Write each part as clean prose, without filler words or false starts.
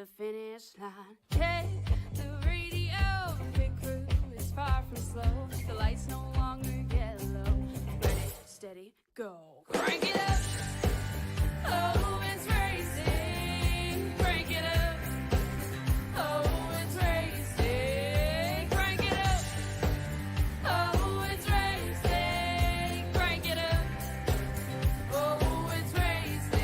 the finish line. Check the radio, pit crew is far from slow. The lights no longer yellow. Ready, steady, go. Crank it up. Oh, it's racing. Crank it up. Oh, it's racing. Crank it up. Oh, it's racing. Crank it up. Oh, it's racing.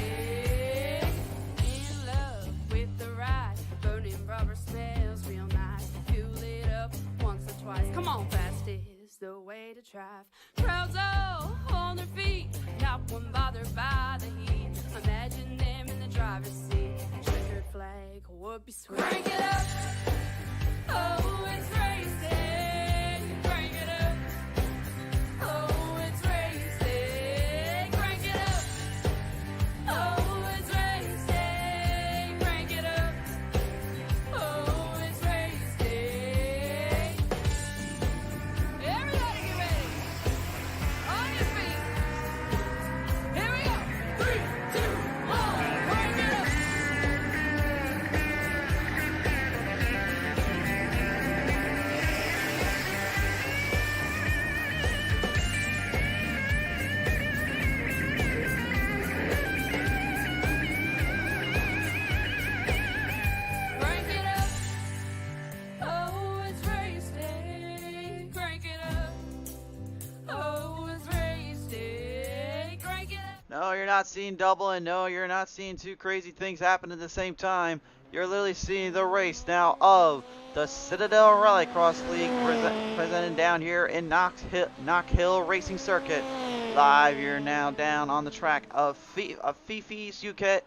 In love with the ride. Burning rubber smells real nice. Fuel it up once or twice. Come on, fast is the way to drive. Crowds all on their feet, not one bothered by the heat. Imagine them in the driver's seat. Checkered flag would be sweet. Crank it up. Oh, it's racing. Crank it up. Oh, it's racing. Crank it up. Oh, it's racing. Crank it up. Oh, it's racing. Everybody get ready. On your feet. Here we go. 3, 2, 1. Crank it up. Crank it up. Oh, it's racing. Crank it up. Oh, it's racing. Crank it up. No, you're not seeing double, and no, you're not seeing two crazy things happen at the same time. You're literally seeing the race now of the Citadel Rallycross League presented down here in Knockhill Racing Circuit. Live, you're now down on the track of Fifi's UK,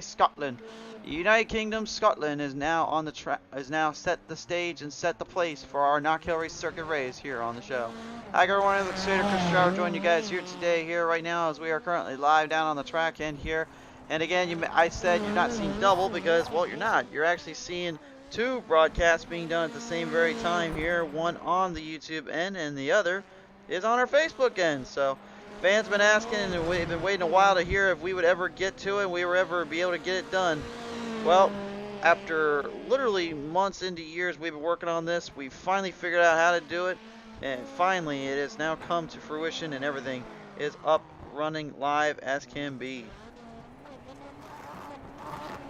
Scotland. United Kingdom, Scotland is now on the track, is now set the stage and set the place for our Knockhill Racing Circuit race here on the show. Hi everyone, I'm Citadel Chris Stroud, joining you guys here today, here right now, as we are currently live down on the track and here. And again, I said you're not seeing double because, well, you're not. You're actually seeing two broadcasts being done at the same very time here, one on the YouTube end and the other is on our Facebook end. So fans been asking, and we've been waiting a while to hear if we would ever get to it and we would ever be able to get it done. Well, after literally months into years we've been working on this, we finally figured out how to do it, and finally it has now come to fruition and everything is up, running, live as can be.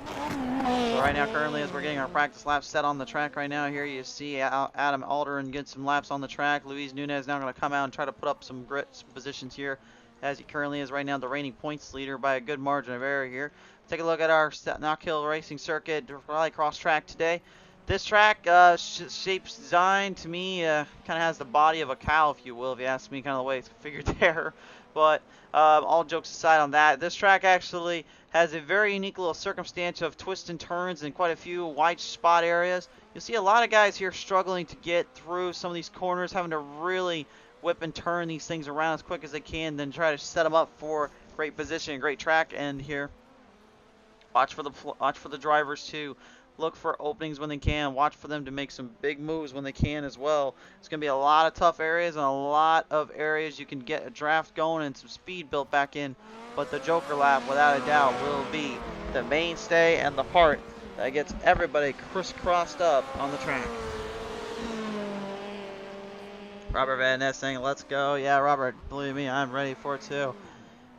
So right now, currently, as we're getting our practice laps set on the track right now, here you see Adam Alderin get some laps on the track. Luis Nunez now going to come out and try to put up some positions here, as he currently is right now the reigning points leader by a good margin of error here. Take a look at our Knockhill Racing Circuit Rallycross track today. This track, shape's design to me, kind of has the body of a cow, if you will, if you ask me, kind of the way it's figured there. But all jokes aside on that, this track actually has a very unique little circumstance of twists and turns and quite a few wide spot areas. You'll see a lot of guys here struggling to get through some of these corners, having to really whip and turn these things around as quick as they can, then try to set them up for great position and great track. And here, watch for the drivers too. Look for openings when they can. Watch for them to make some big moves when they can as well. It's going to be a lot of tough areas and a lot of areas you can get a draft going and some speed built back in. But the Joker lap, without a doubt, will be the mainstay and the part that gets everybody crisscrossed up on the track. Robert Van Ness saying, let's go. Yeah, Robert, believe me, I'm ready for it too.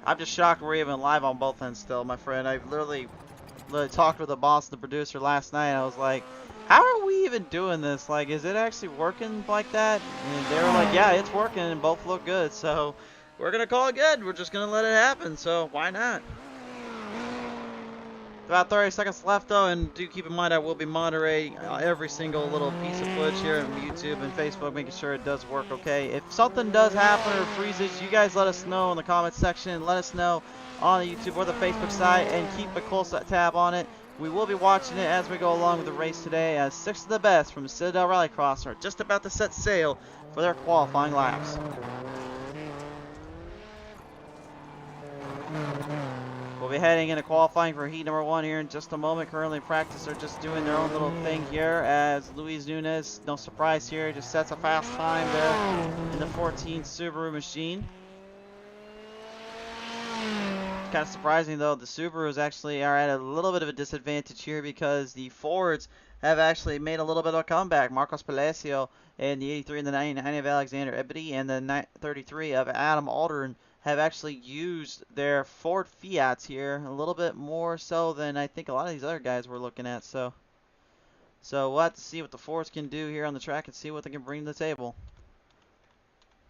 I'm just shocked we're even live on both ends still, my friend. I've literally talked with the boss and the producer last night. I was like, how are we even doing this? Like, is it actually working like that? And they were like, yeah, it's working, and both look good. So we're going to call it good. We're just going to let it happen. So why not? About 30 seconds left, though, and do keep in mind I will be moderating every single little piece of footage here on YouTube and Facebook, making sure it does work okay. If something does happen or freezes, you guys let us know in the comments section. Let us know on the YouTube or the Facebook side, and keep a close tab on it. We will be watching it as we go along with the race today, as 6 of the best from Citadel Rallycross are just about to set sail for their qualifying laps. We'll be heading into qualifying for heat number 1 here in just a moment. Currently, practice are just doing their own little thing here, as Luis Nunez, no surprise here, just sets a fast time there in the 14 Subaru machine. Kind of surprising though, the Subarus actually are at a little bit of a disadvantage here because the Fords have actually made a little bit of a comeback. Marcos Palacio and the 83 and the 99 of Alexander Ebony and the 33 of Adam Aldrin have actually used their Ford Fiats here a little bit more so than I think a lot of these other guys we're looking at. So we'll have to see what the Fords can do here on the track and see what they can bring to the table.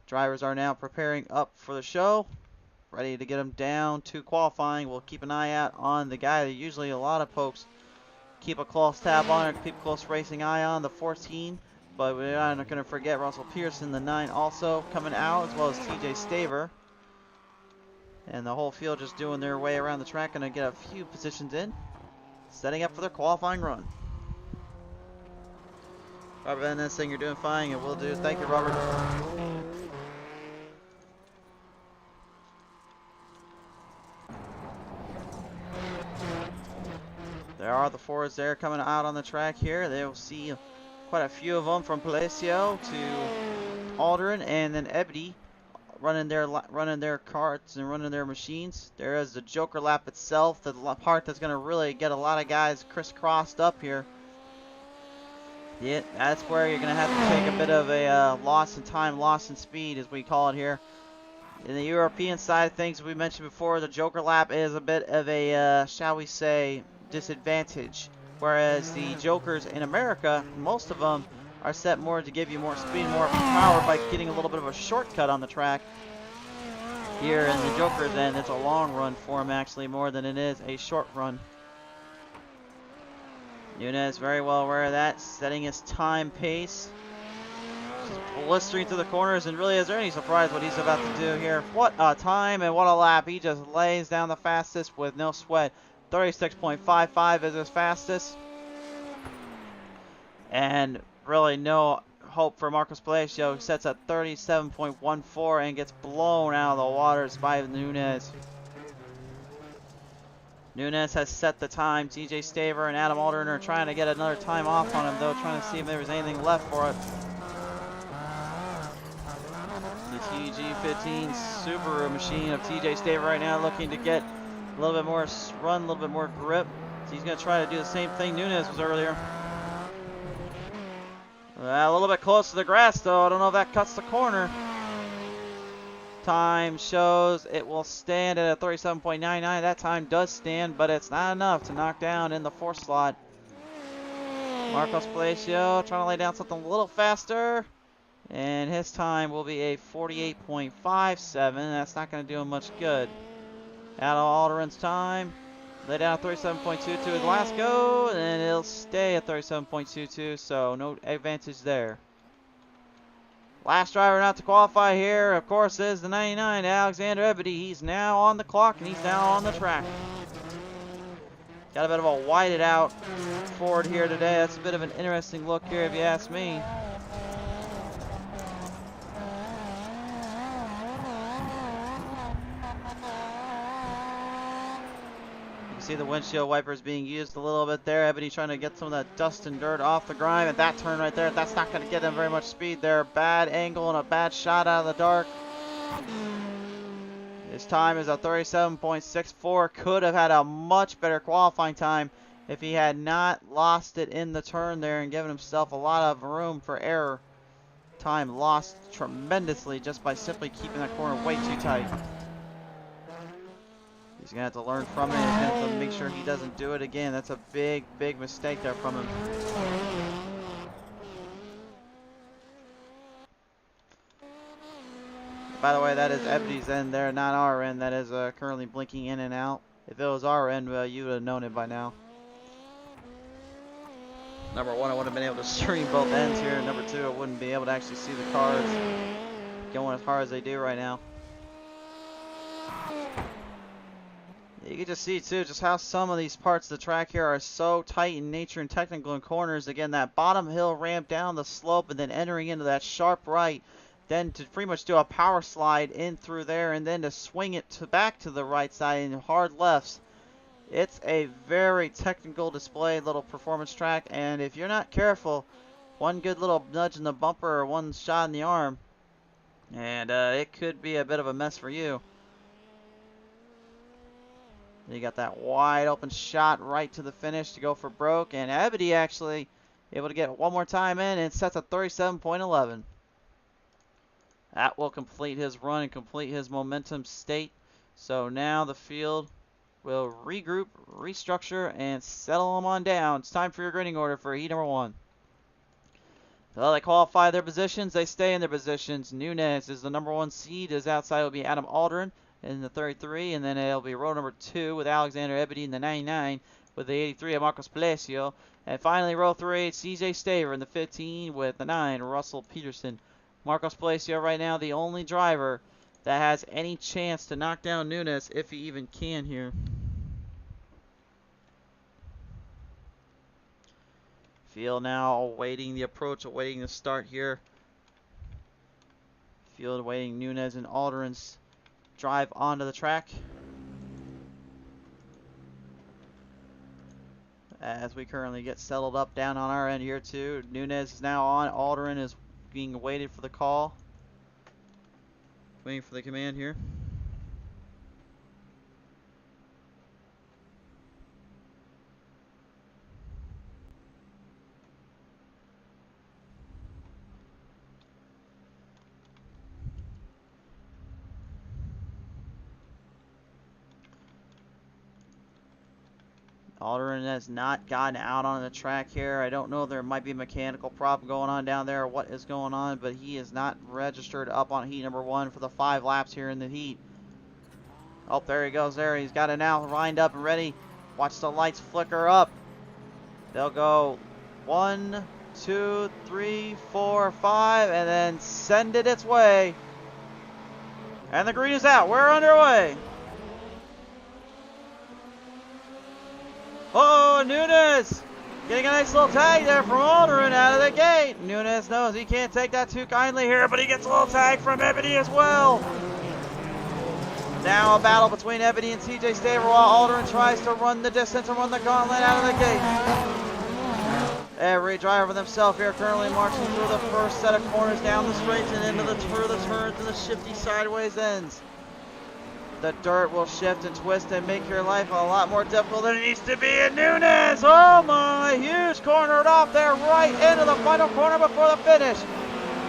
Drivers are now preparing up for the show, ready to get them down to qualifying. We'll keep an eye out on the guy that usually a lot of folks keep a close tab on, or keep a close racing eye on, the 14. But we're not going to forget Russell Pearson, the 9, also coming out, as well as TJ Staver. And the whole field just doing their way around the track, going to get a few positions in, setting up for their qualifying run. Robert Van Ness saying you're doing fine, and will do. Thank you, Robert. There are the Fords there coming out on the track here. They'll see quite a few of them from Palacio to Aldrin, and then Ebony running their carts and running their machines. There is the Joker lap itself, the part that's going to really get a lot of guys crisscrossed up here. Yeah, that's where you're going to have to take a bit of a loss in time, loss in speed, as we call it here. In the European side of things, we mentioned before, the Joker lap is a bit of a, shall we say, disadvantage. Whereas the Jokers in America, most of them are set more to give you more speed, more power by getting a little bit of a shortcut on the track. Here in the Jokers end, it's a long run for them actually, more than it is a short run. Nunez very well aware of that, setting his time pace. Just blistering through the corners, and really, is there any surprise what he's about to do here? What a time and what a lap. He just lays down the fastest with no sweat. 36.55 is his fastest. And really no hope for Marcos Palacio, who sets at 37.14 and gets blown out of the waters by Nunez. Nunez has set the time. TJ Staver and Adam Aldrin are trying to get another time off on him, though, trying to see if there was anything left for it. The TG15 Subaru machine of TJ Staver right now looking to get a little bit more run, a little bit more grip. So he's going to try to do the same thing Nunez was earlier. A little bit close to the grass, though. I don't know if that cuts the corner. Time shows it will stand at a 37.99. That time does stand, but it's not enough to knock down in the 4th slot. Marcos Palacio trying to lay down something a little faster. And his time will be a 48.57. That's not going to do him much good. Adam Aldrin's time. Lay down 37.22 his last go, and it'll stay at 37.22, so no advantage there. Last driver not to qualify here, of course, is the 99, Alexander Ebony. He's now on the clock, and he's now on the track. Got a bit of a whited out Ford here today. That's a bit of an interesting look here, if you ask me. See the windshield wipers being used a little bit there. Ebony trying to get some of that dust and dirt off the grime, and that turn right there, that's not going to get him very much speed there. Bad angle and a bad shot out of the dark. His time is a 37.64. Could have had a much better qualifying time if he had not lost it in the turn there and given himself a lot of room for error. Time lost tremendously just by simply keeping that corner way too tight. He's going to have to learn from it. He's going to have to make sure he doesn't do it again. That's a big, big mistake there from him. By the way, that is Ebony's end there, not our end. That is currently blinking in and out. If it was our end, you would have known it by now. Number one, I would have been able to stream both ends here. Number two, I wouldn't be able to actually see the cars going as hard as they do right now. You can just see, too, just how some of these parts of the track here are so tight in nature and technical in corners. Again, that bottom hill ramp down the slope and then entering into that sharp right. Then to pretty much do a power slide in through there and then to swing it back to the right side in hard lefts. It's a very technical display, little performance track. And if you're not careful, one good little nudge in the bumper or one shot in the arm, and it could be a bit of a mess for you. You got that wide open shot right to the finish to go for broke, and Ebony actually able to get one more time in and sets a 37.11. That will complete his run and complete his momentum state. So now the field will regroup, restructure, and settle them on down. It's time for your grading order for heat number 1. So they qualify their positions. They stay in their positions. Nunes is the number 1 seed. His outside will be Adam Aldrin in the 33, and then it'll be row number 2 with Alexander Ebony in the 99 with the 83 of Marcos Palacio. And finally, row 3, CJ Staver in the 15 with the 9, Russell Peterson. Marcos Palacio right now the only driver that has any chance to knock down Nunes if he even can here. Field now awaiting the approach, awaiting the start here. Field awaiting Nunes and Aldrin's drive onto the track. As we currently get settled up down on our end here too. Nunes is now on. Aldrin is being waited for the call. Waiting for the command here. Aldrin has not gotten out on the track here. I don't know, there might be a mechanical problem going on down there or what is going on, but he is not registered up on heat number 1 for the 5 laps here in the heat. Oh, there he goes there. He's got it now lined up and ready. Watch the lights flicker up. They'll go 1, 2, 3, 4, 5, and then send it its way. And the green is out. We're underway. Oh, Nunes getting a nice little tag there from Aldrin out of the gate. Nunes knows he can't take that too kindly here, but he gets a little tag from Ebony as well. Now a battle between Ebony and TJ Staver while Aldrin tries to run the distance and run the gauntlet out of the gate. Every driver themselves here currently marching through the first set of corners down the straights and into the turns and the shifty sideways ends. The dirt will shift and twist and make your life a lot more difficult than it needs to be. And Nunes, oh my, huge cornered off there right into the final corner before the finish.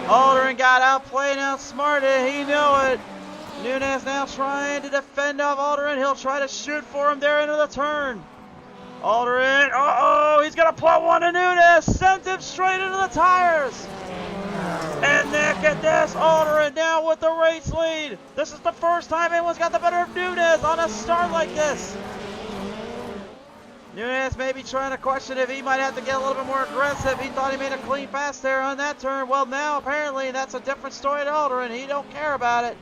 Aldrin got outplayed and outsmarted, he knew it. Nunes now trying to defend off Aldrin. He'll try to shoot for him there into the turn. Aldrin, uh-oh, he's going to put one to Nunes, sends him straight into the tires. And look at this, Aldrin now with the race lead. This is the first time anyone's got the better of Nunes on a start like this. Nunes may be trying to question if he might have to get a little bit more aggressive. He thought he made a clean pass there on that turn. Well, now apparently that's a different story to Aldrin. He don't care about it.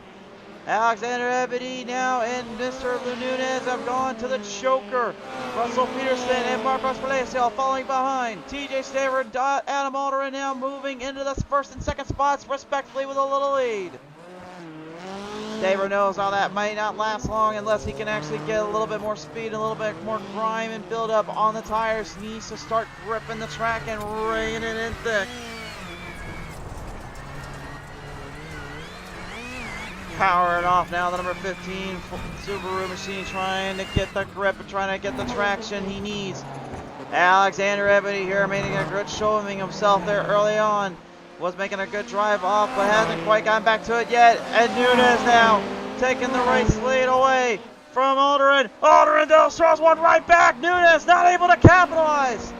Alexander Ebony now and Mr. Nunes have gone to the choker. Russell Peterson and Marcos Palacio falling behind. TJ Staver and Adam Aldrin now moving into the first and second spots respectively with a little lead. Staver knows how that might not last long unless he can actually get a little bit more speed, a little bit more grime and build up on the tires. He needs to start gripping the track and reining it in thick. Powering off now, the number 15 Subaru machine trying to get the grip and trying to get the traction he needs. Alexander Ebony here making a good showing himself there early on. Was making a good drive off, but hasn't quite gotten back to it yet. And Nunes now taking the race lead away from Aldrin. Aldrin though throws one right back. Nunes not able to capitalize.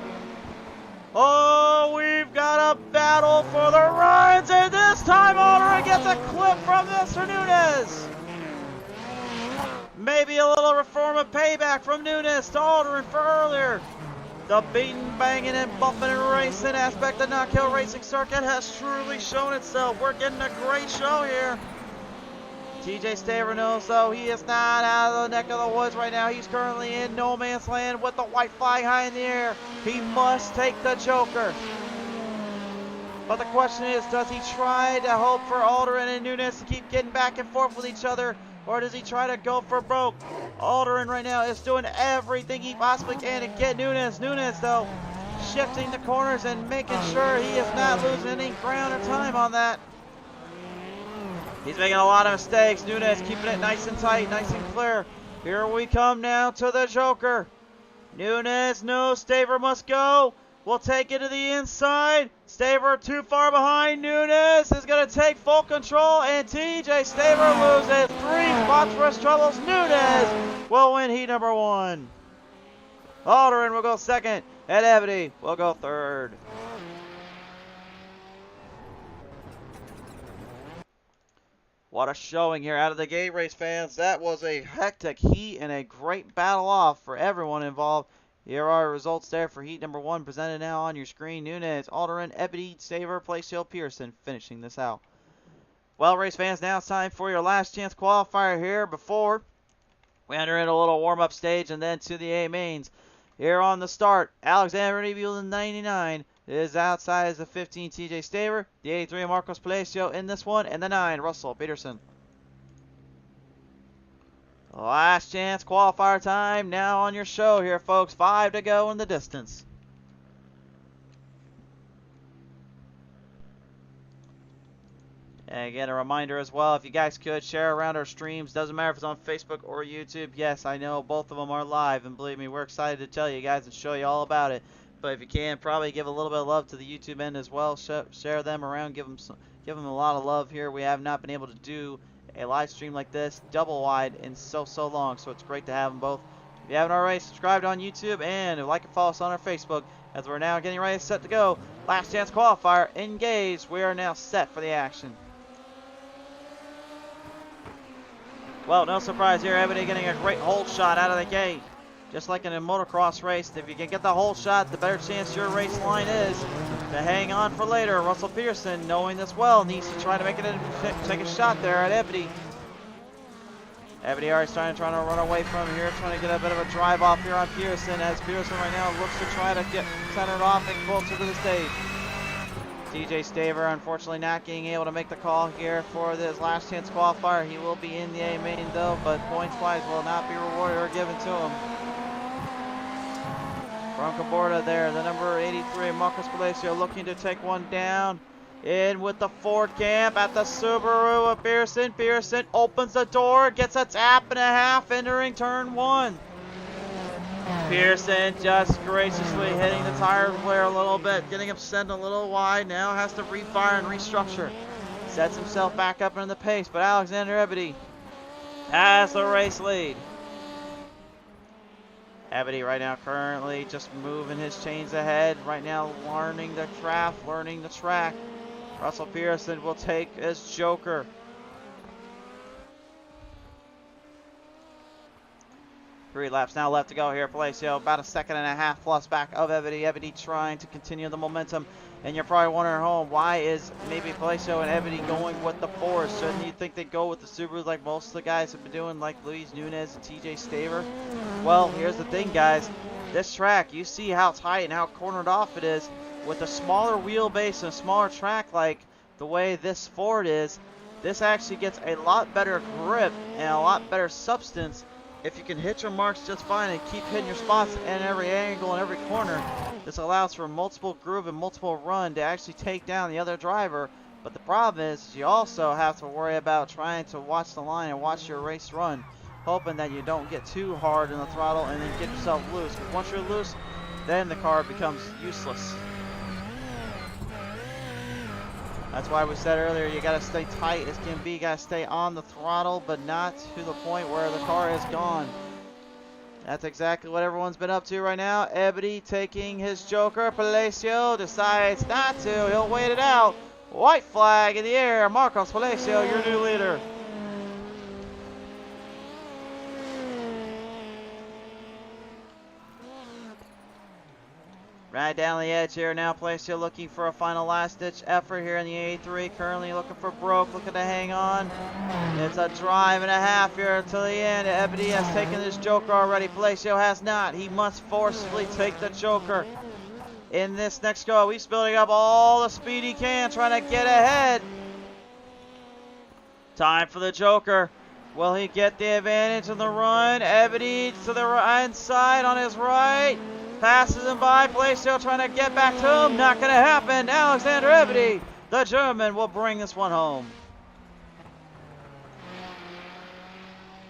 Oh, we've got a battle for the runs, and this time Aldrin gets a clip from Mr. Nunes. Maybe a little form of payback from Nunes to Aldrin for earlier. The beating, banging, and bumping and racing aspect of Knockhill Racing Circuit has truly shown itself. We're getting a great show here. TJ Staver knows, though, he is not out of the neck of the woods right now. He's currently in no man's land with the white flag high in the air. He must take the joker. But the question is, does he try to hope for Aldrin and Nunes to keep getting back and forth with each other, or does he try to go for broke? Aldrin right now is doing everything he possibly can to get Nunes. Nunes, though, shifting the corners and making sure he is not losing any ground or time on that. He's making a lot of mistakes. Nunes keeping it nice and tight, nice and clear. Here we come now to the Joker. Nunes, no, Staver must go. We'll take it to the inside. Staver too far behind. Nunes is going to take full control, and TJ Staver loses 3 spots for his troubles. Nunes will win heat number 1. Alderman will go second, and Ebony will go third. What a showing here out of the gate, race fans. That was a hectic heat and a great battle off for everyone involved. Here are results there for heat number 1 presented now on your screen. Nunes, Alderman, Ebony, Staver, Placehill, Pearson finishing this out. Well, race fans, now it's time for your last chance qualifier here before we enter in a little warm-up stage and then to the A mains. Here on the start, Alexander Neville, the 99. Is outside as the 15, TJ Staver, the 83, Marcos Palacio in this one, and the 9, Russell Peterson. Last chance qualifier time now on your show here, folks. 5 to go in the distance. And again, a reminder as well, if you guys could share around our streams, doesn't matter if it's on Facebook or YouTube. Yes, I know both of them are live, and believe me, we're excited to tell you guys and show you all about it. But if you can, probably give a little bit of love to the YouTube end as well. Share them around, give them a lot of love here. We have not been able to do a live stream like this double wide in so long, so it's great to have them both. If you haven't already, subscribed on YouTube and like and follow us on our Facebook, as we're now getting ready, set to go. Last chance qualifier, engaged. We are now set for the action. Well, no surprise here, Ebony getting a great hold shot out of the gate. Just like in a motocross race, if you can get the whole shot, the better chance your race line is to hang on for later. Russell Pearson, knowing this well, needs to try to make it take a shot there at Ebony. Ebony already trying to run away from here, trying to get a bit of a drive off here on Pearson, as Pearson right now looks to try to get centered off and closer to the stage. TJ Staver, unfortunately, not being able to make the call here for this last chance qualifier. He will be in the A main though, but points-wise will not be rewarded or given to him. From Caborda there, the number 83, Marcos Palacio, looking to take one down. In with the Ford camp at the Subaru of Pearson. Pearson opens the door, gets a tap and a half, entering turn 1. Pearson just graciously hitting the tire flare a little bit, getting him sent a little wide. Now has to refire and restructure. Sets himself back up into the pace, but Alexander Ebony has the race lead. Ebony right now currently just moving his chains ahead. Right now learning the craft, learning the track. Russell Pearson will take his Joker. Three laps now left to go here. Palacio about a second and a half plus back of Ebony. Ebony trying to continue the momentum. And you're probably wondering at home, why is maybe Palacio and Ebony going with the Fords? Shouldn't you think they'd go with the Subarus like most of the guys have been doing, like Luis Nunes and TJ Staver? Well, here's the thing, guys. This track, you see how tight and how cornered off it is. With a smaller wheelbase and a smaller track like the way this Ford is, this actually gets a lot better grip and a lot better substance if you can hit your marks just fine and keep hitting your spots in every angle and every corner. This allows for multiple groove and multiple run to actually take down the other driver. But the problem is you also have to worry about trying to watch the line and watch your race run, hoping that you don't get too hard in the throttle and then get yourself loose. Because once you're loose, then the car becomes useless. That's why we said earlier, you gotta stay tight as can be. You gotta stay on the throttle, but not to the point where the car is gone. That's exactly what everyone's been up to right now. Ebony taking his Joker. Palacio decides not to. He'll wait it out. White flag in the air. Marcos Palacio, your new leader. Right down the edge here now. Palacio looking for a final last-ditch effort here in the A3. Currently looking for broke, looking to hang on. It's a drive and a half here until the end. Ebony has taken his Joker already. Palacio has not. He must forcefully take the Joker in this next go. He's building up all the speed he can, trying to get ahead. Time for the Joker. Will he get the advantage in the run? Ebony to the inside on his right. Passes him by. Palacio trying to get back to him. Not going to happen. Alexander Ebony, the German, will bring this one home.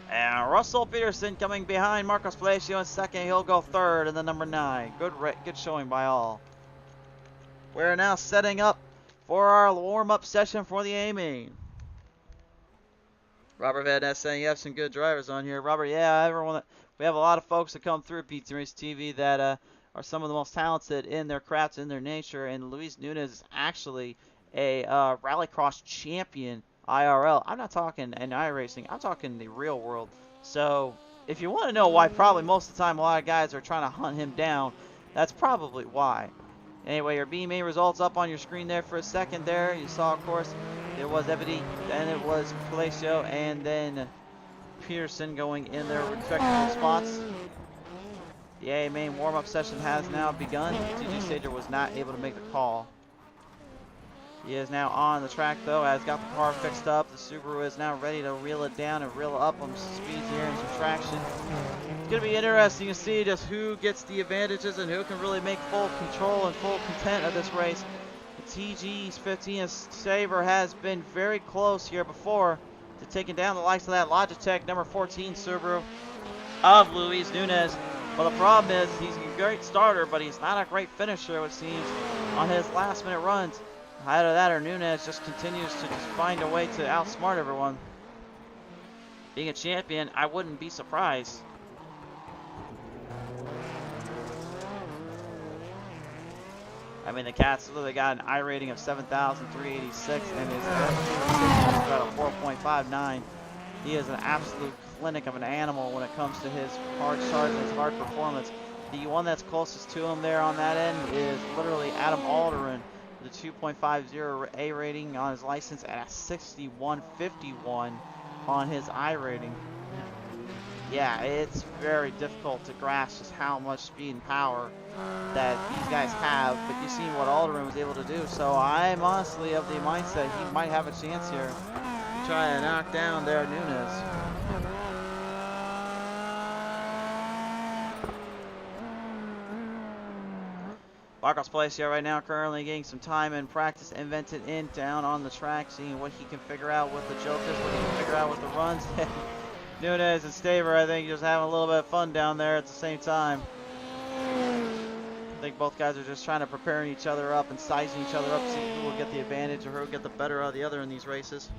And Russell Peterson coming behind Marcos Palacio in second. He'll go third in the number 9. Good showing by all. We're now setting up for our warm-up session for the A-Main. Robert Van Ness saying you have some good drivers on here. Robert, yeah, everyone. We have a lot of folks that come through PTM Racing TV that are some of the most talented in their craft, in their nature. And Luis Nunez is actually a rallycross champion IRL. I'm not talking in iRacing. I'm talking the real world. So if you want to know why, probably most of the time a lot of guys are trying to hunt him down, that's probably why. Anyway, your B-Main results up on your screen there for a second there. You saw, of course, it was Evity, then it was Palacio, and then Peterson going in their respective spots. The A-Main warm-up session has now begun. TJ Stager was not able to make the call. He is now on the track, though, has got the car fixed up. The Subaru is now ready to reel it down and reel up on some speeds here and some traction. It's going to be interesting to see just who gets the advantages and who can really make full control and full content of this race. The TG's 15 Saber has been very close here before to taking down the likes of that Logitech number 14 Subaru of Luis Nunez. But the problem is he's a great starter, but he's not a great finisher, it seems, on his last-minute runs. Either that or Nunez just continues to just find a way to outsmart everyone. Being a champion, I wouldn't be surprised. I mean, the Cats literally got an I rating of 7,386 and his got a 4.59. He is an absolute clinic of an animal when it comes to his hard charge and his hard performance. The one that's closest to him there on that end is literally Adam Alderman with a 2.50 A rating on his license and a 6151 on his I rating. Yeah, it's very difficult to grasp just how much speed and power that these guys have, but you see what Alderman was able to do. So I'm honestly of the mindset he might have a chance here to try to knock down their Nunez. Marcos Palacio right now currently getting some time and practice invented in down on the track, seeing what he can figure out with the jokers, what he can figure out with the runs. Nunez and Staver, I think, just having a little bit of fun down there at the same time. I think both guys are just trying to prepare each other up and sizing each other up to see who will get the advantage or who will get the better of the other in these races.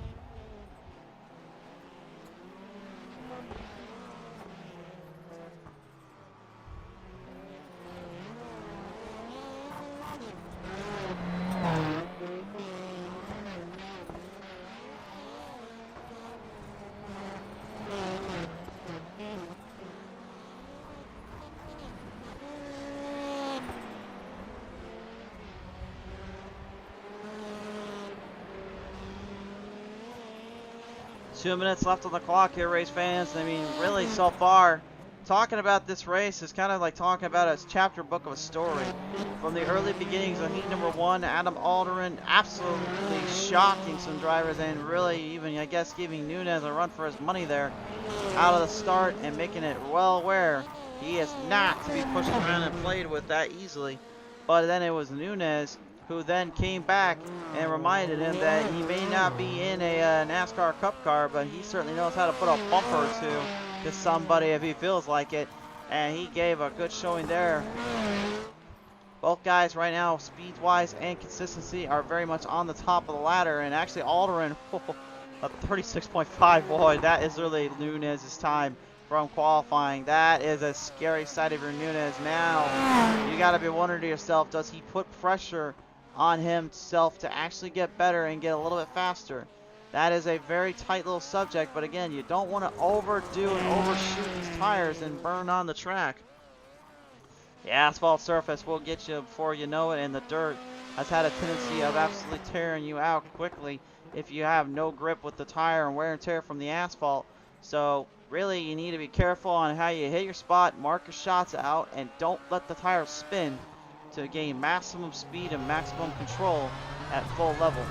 Two minutes left on the clock here, race fans. I mean, really, so far, talking about this race is kind of like talking about a chapter book of a story. From the early beginnings of heat number 1, Adam Alderman absolutely shocking some drivers and really even, I guess, giving Nunez a run for his money there out of the start and making it well aware he is not to be pushed around and played with that easily. But then it was Nunez who then came back and reminded him that he may not be in a NASCAR Cup car, but he certainly knows how to put a bumper or two to somebody if he feels like it. And he gave a good showing there. Both guys right now, speed-wise and consistency, are very much on the top of the ladder. And actually, Alderman, a 36.5, boy, that is really Nunez's time from qualifying. That is a scary sight of your Nunez. Now, you got to be wondering to yourself, does he put pressure on himself to actually get better and get a little bit faster? That is a very tight little subject, but again, you don't want to overdo and overshoot these tires and burn on the track. The asphalt surface will get you before you know it, and the dirt has had a tendency of absolutely tearing you out quickly if you have no grip with the tire and wear and tear from the asphalt. So really, you need to be careful on how you hit your spot, mark your shots out, and don't let the tires spin to gain maximum speed and maximum control at full level.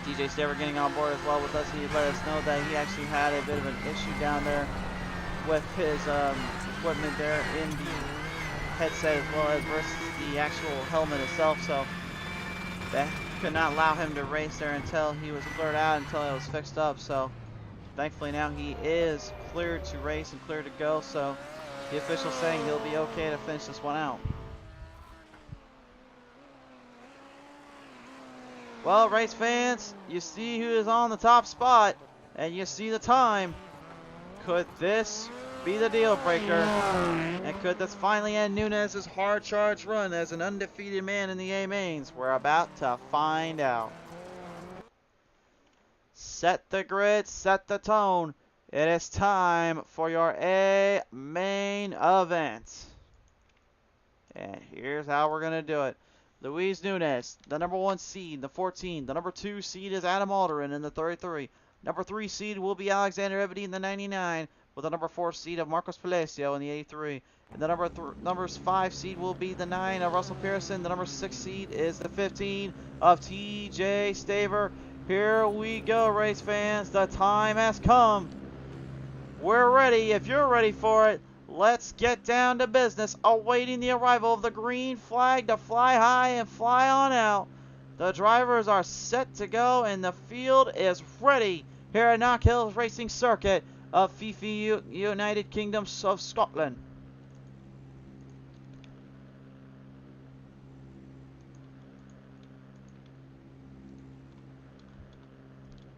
DJ Staver getting on board as well with us. He let us know that he actually had a bit of an issue down there with his equipment there in the headset as well as versus the actual helmet itself. So that could not allow him to race there until he was cleared out, until it was fixed up. So Thankfully now he is cleared to race and cleared to go, so the official's saying he'll be okay to finish this one out. Well, race fans, you see who is on the top spot, and you see the time. Could this be the deal breaker? And could this finally end Nunez's hard charge run as an undefeated man in the A mains? We're about to find out. Set the grid, set the tone. It is time for your A main event. And here's how we're going to do it. Luis Nunez, the number 1 seed, the 14. The number 2 seed is Adam Alderman in the 33. Number 3 seed will be Alexander Ebony in the 99, with the number 4 seed of Marcos Palacio in the 83. And the number 5 seed will be the 9 of Russell Pearson. The number 6 seed is the 15 of TJ Staver. Here we go, race fans. The time has come. We're ready. If you're ready for it, let's get down to business, awaiting the arrival of the green flag to fly high and fly on out. The drivers are set to go, and the field is ready here at Knockhill Racing Circuit of Fife, United Kingdom of Scotland.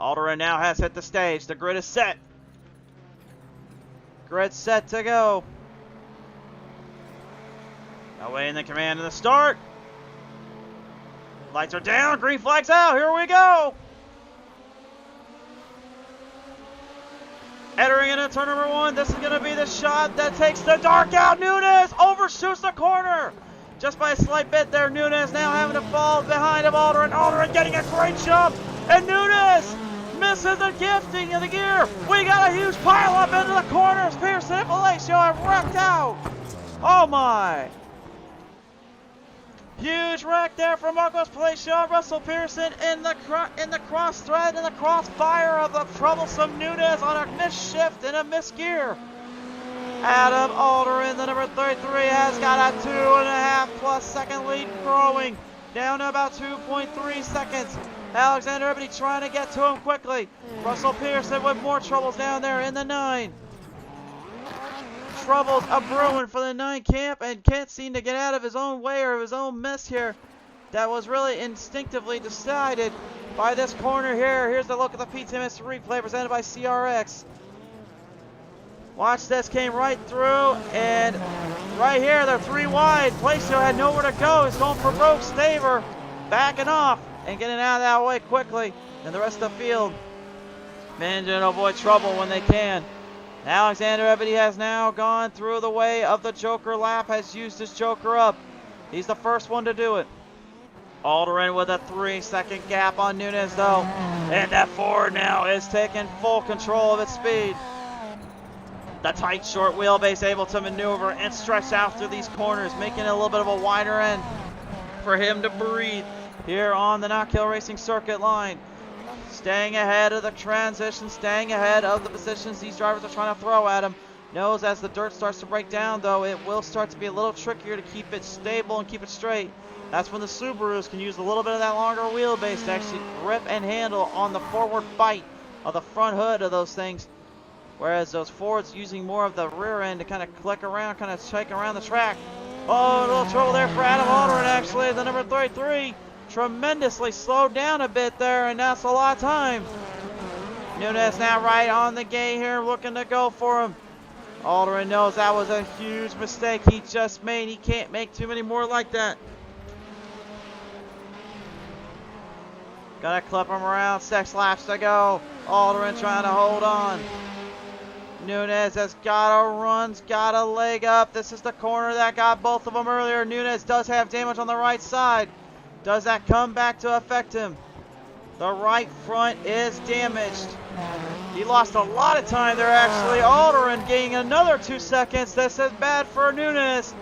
Alderman now has hit the stage. The grid is set. Grid set to go. Awaiting the command of the start. Lights are down. Green flag's out. Here we go. Entering into turn number 1. This is going to be the shot that takes the dark out. Nunez overshoots the corner. Just by a slight bit there. Nunez now having to fall behind of Alderman. Alderman getting a great jump. And Nunez misses the gifting of the gear. We got a huge pile up into the corners. Pearson and Palacio have wrecked out. Oh my. Huge wreck there from Marcos Palacio, Russell Pearson in the cross thread and the crossfire of the troublesome Nunez on a missed shift and a missed gear. Adam Alderman, the number 33, has got a 2.5+ second lead, growing down to about 2.3 seconds. Alexander Ebony trying to get to him quickly. Russell Pearson with more troubles down there in the 9. Troubles a brewing for the 9 camp, and can't seem to get out of his own way or his own mess here. That was really instinctively decided by this corner here. Here's a look at the PTM replay presented by CRX. Watch this, came right through, and right here they're 3 wide. Palacio had nowhere to go. He's going for broke. Staver backing off and getting out of that way quickly. And the rest of the field managing to avoid trouble when they can. Alexander Ebony has now gone through the way of the Joker lap, has used his Joker up. He's the first one to do it. Alderman with a 3-second gap on Nunez though. And that Ford now is taking full control of its speed. The tight short wheelbase able to maneuver and stretch out through these corners, making it a little bit of a wider end for him to breathe here on the Knockhill Racing Circuit line. Staying ahead of the transition, staying ahead of the positions these drivers are trying to throw at him. Knows as the dirt starts to break down, though, it will start to be a little trickier to keep it stable and keep it straight. That's when the Subarus can use a little bit of that longer wheelbase to actually grip and handle on the forward bite of the front hood of those things. Whereas those Fords using more of the rear end to kind of click around, kind of shake around the track. Oh, a little trouble there for Adam Alderman, actually, the number 33. Tremendously slowed down a bit there, and that's a lot of time. Nunez now right on the gate here, looking to go for him. Alderman knows that was a huge mistake he just made. He can't make too many more like that. Gonna clip him around, 6 laps to go. Alderman trying to hold on. Nunez has got a run, got a leg up. This is the corner that got both of them earlier. Nunez does have damage on the right side. Does that come back to affect him? The right front is damaged. He lost a lot of time there, actually. Alderman gaining another 2 seconds. This is bad for Nunez.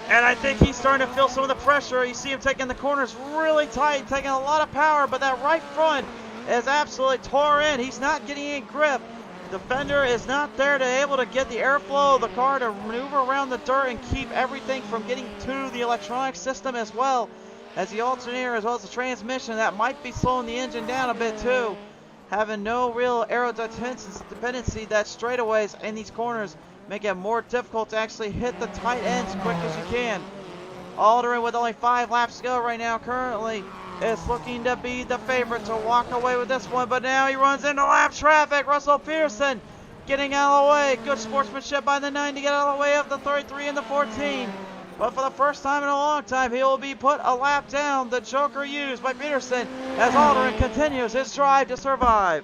And I think he's starting to feel some of the pressure. You see him taking the corners really tight, taking a lot of power, but that right front is absolutely tore in. He's not getting any grip. The fender is not there to able to get the airflow of the car to maneuver around the dirt and keep everything from getting to the electronic system, as well as the alternator, as well as the transmission. That might be slowing the engine down a bit too. having no real aero dependency, that straightaways and these corners make it more difficult to actually hit the tight ends quick as you can. Aldrin, with only 5 laps to go right now, currently is looking to be the favorite to walk away with this one, but now he runs into lap traffic. Russell Pearson getting out of the way. Good sportsmanship by the 9 to get out of the way of the 33 and the 14. But for the first time in a long time, he will be put a lap down. The Joker used by Peterson as Aldrin continues his drive to survive.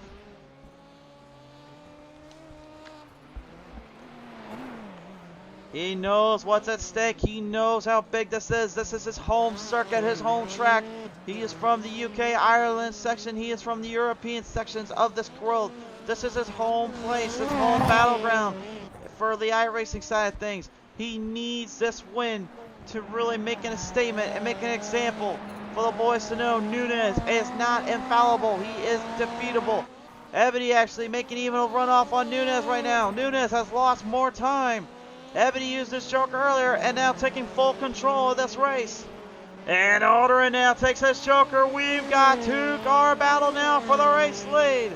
He knows what's at stake. He knows how big this is. This is his home circuit, his home track. He is from the UK, Ireland section. He is from the European sections of this world. This is his home place, his home battleground for the iRacing side of things. He needs this win to really make a statement and make an example for the boys to know Nunez is not infallible. He is defeatable. Ebony actually making even a runoff on Nunez right now. Nunez has lost more time. Ebony used this Joker earlier and now taking full control of this race. And Aldrin now takes his Joker. We've got 2-car battle now for the race lead.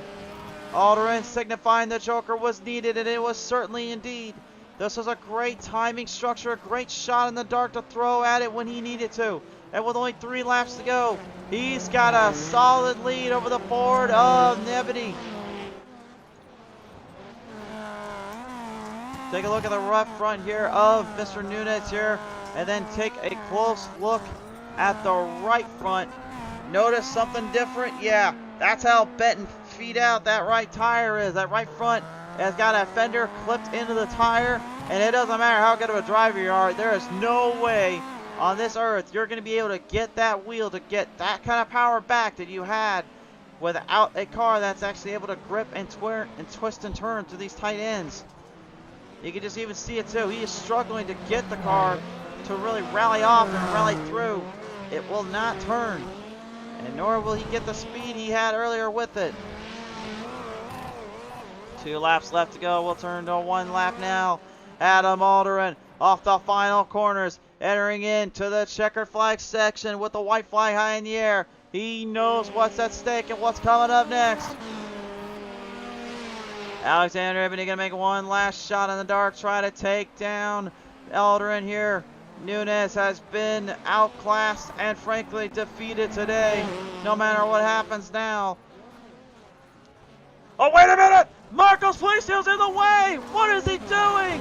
Aldrin signifying the Joker was needed, and it was certainly indeed. This was a great timing structure, a great shot in the dark to throw at it when he needed to. And with only 3 laps to go, he's got a solid lead over the Ford of Ebony. Take a look at the rough front here of Mr. Nunez here, and then take a close look at the right front. Notice something different? Yeah, that's how bent and feed out that right tire is. That right front has got a fender clipped into the tire, and it doesn't matter how good of a driver you are, there is no way on this earth you're going to be able to get that wheel to get that kind of power back that you had without a car that's actually able to grip and twist and turn through these tight ends. You can just even see it too. He is struggling to get the car to really rally off and rally through. It will not turn, and nor will he get the speed he had earlier with it. 2 laps left to go. We'll turn to 1 lap now. Adam Aldrin off the final corners, entering into the checkered flag section with the white flag high in the air. He knows what's at stake and what's coming up next. Alexander Ebony going to make one last shot in the dark, try to take down Aldrin here. Nunez has been outclassed and frankly defeated today, no matter what happens now. Oh, wait a minute! Marcos Placio's in the way! What is he doing?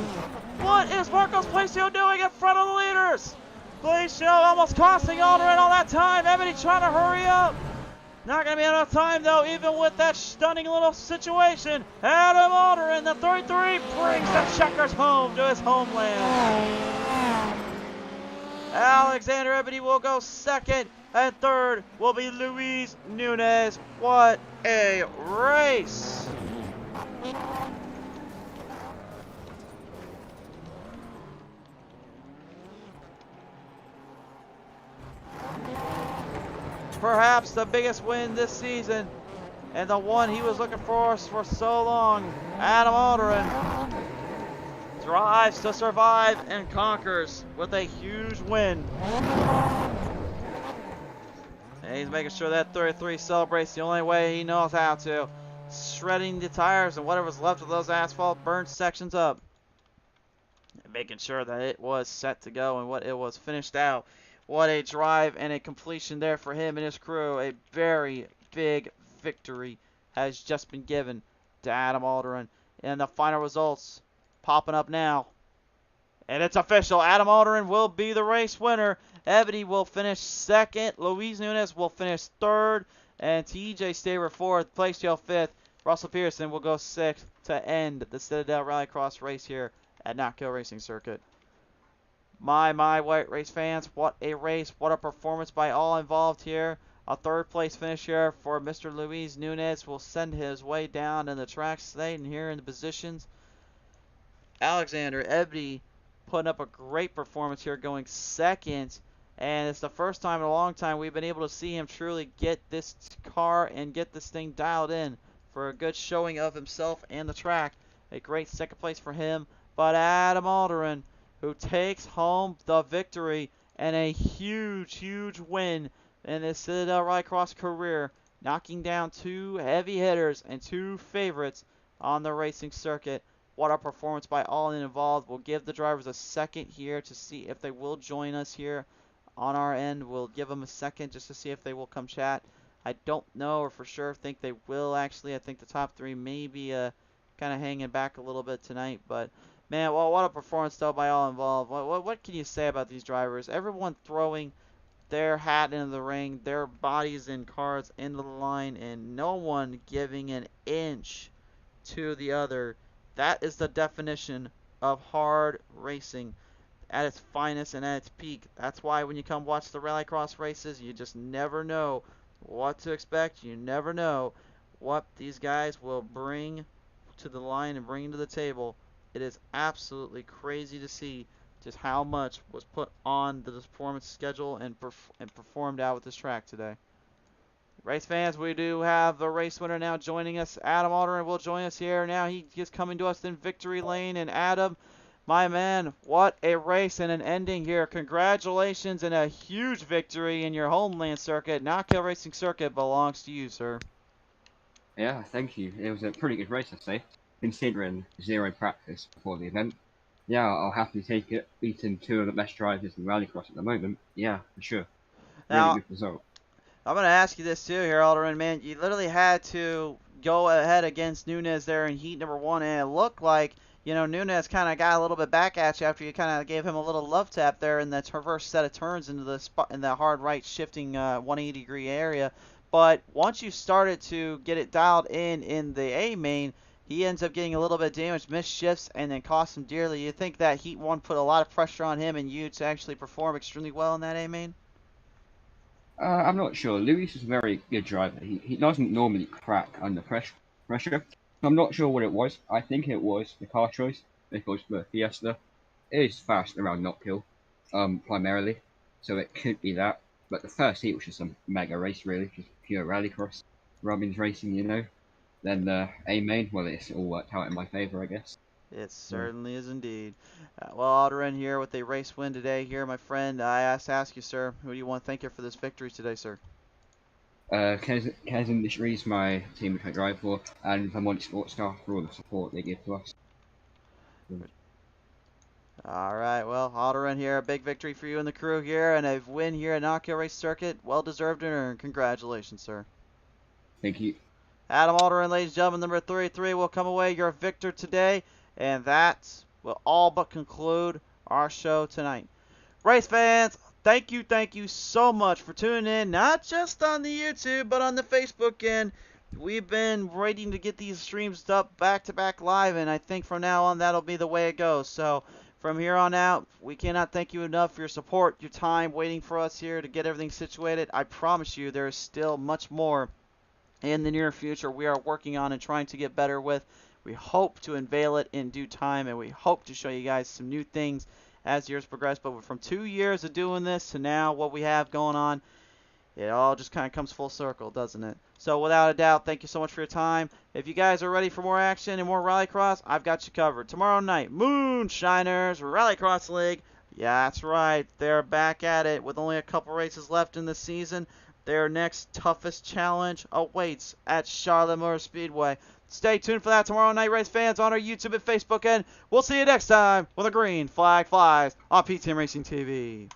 What is Marcos Placio doing in front of the leaders? Placio almost costing Aldrin all that time. Ebony trying to hurry up. Not going to be enough time, though, even with that stunning little situation. Adam Aldrin, the 33, brings the checkers home to his homeland. Alexander Ebony will go second, and third will be Luis Nunez. What a race! Perhaps the biggest win this season, and the one he was looking for so long. Adam Aldrin drives to survive and conquers with a huge win. And he's making sure that 33 celebrates the only way he knows how to. Shredding the tires and whatever's left of those asphalt burned sections up. And making sure that it was set to go and what it was finished out. What a drive and a completion there for him and his crew. A very big victory has just been given to Adam Aldrin. And the final results popping up now. And it's official. Adam Aldrin will be the race winner. Ebony will finish second. Luis Nunez will finish third. And TJ Staver fourth. Placio fifth. Russell Pearson will go sixth to end the Citadel Rallycross race here at Knockhill Racing Circuit. My white race fans, what a race, what a performance by all involved here. A third place finish here for Mr. Luis Nunez will send his way down in the track slate and here in the positions. Alexander Ebony putting up a great performance here, going second, and it's the first time in a long time we've been able to see him truly get this car and get this thing dialed in for a good showing of himself and the track. A great second place for him, but Adam Aldrin, who takes home the victory and a huge win in his Citadel Rallycross career, knocking down 2 heavy hitters and 2 favorites on the racing circuit. What a performance by all involved. We'll give the drivers a second here to see if they will join us here on our end. We'll give them a second just to see if they will come chat. I don't know or for sure think they will actually. I think the top 3 may be kind of hanging back a little bit tonight, but man, well, what a performance though by all involved. What can you say about these drivers? Everyone throwing their hat into the ring, their bodies and cars into the line, and no one giving an inch to the other. That is the definition of hard racing at its finest and at its peak. That's why when you come watch the rallycross races, you just never know what to expect. You never know what these guys will bring to the line and bring to the table. It is absolutely crazy to see just how much was put on the performance schedule and performed out with this track today. Race fans, we do have the race winner now joining us. Adam Alderman will join us here now. He is coming to us in victory lane. And Adam, my man, what a race and an ending here. Congratulations and a huge victory in your homeland circuit. Knockhill Racing Circuit belongs to you, sir. Yeah, thank you. It was a pretty good race, I'd say, considering 0 practice before the event. Yeah, I'll happily take it, beating 2 of the best drivers in rallycross at the moment. Yeah, for sure. Now, Really good result. I'm going to ask you this too here, Alderman, man. You literally had to go ahead against Nunez there in heat number 1, and it looked like, you know, Nunez kind of got a little bit back at you after you kind of gave him a little love tap there in the first set of turns into the spot in the hard right shifting 180-degree area. But once you started to get it dialed in the A main, he ends up getting a little bit damaged, missed shifts, and then cost him dearly. You think that heat 1 put a lot of pressure on him and you to actually perform extremely well in that A main? I'm not sure. Luis is a very good driver. He doesn't normally crack under pressure. I'm not sure what it was. I think it was the car choice, because the Fiesta is fast around Knockhill, primarily. So it could be that. But the first heat was just a mega race, really, just pure rallycross. Robbins racing, you know. Then the A main, well, it's all worked out in my favour, I guess. It certainly is indeed. Well, Alderman here with a race win today here, my friend. I asked to ask you, sir, who do you want to thank you for this victory today, sir? Kez Industries, my team which I drive for, and Vermont Sports Star for all the support they give to us. All right, well, Alderman here, a big victory for you and the crew here, and a win here at Knockhill Race Circuit. Well deserved and earned. Congratulations, sir. Thank you. Adam Alderman, ladies and gentlemen, number 33 will come away your victor today, and that will all but conclude our show tonight. Race fans, thank you so much for tuning in, not just on the YouTube, but on the Facebook end. We've been waiting to get these streams up back-to-back live, and I think from now on that'll be the way it goes. So from here on out, we cannot thank you enough for your support, your time, waiting for us here to get everything situated. I promise you there is still much more in the near future we are working on and trying to get better with. We hope to unveil it in due time, and we hope to show you guys some new things as years progress. But from 2 years of doing this to now what we have going on, it all just kind of comes full circle, doesn't it? So without a doubt, thank you so much for your time. If you guys are ready for more action and more rallycross, I've got you covered. Tomorrow night, Moonshiners Rallycross League. Yeah, that's right. They're back at it with only a couple races left in the season. Their next toughest challenge awaits at Charlotte Motor Speedway. Stay tuned for that tomorrow night, race fans, on our YouTube and Facebook end. We'll see you next time when the green flag flies on PTM Racing TV.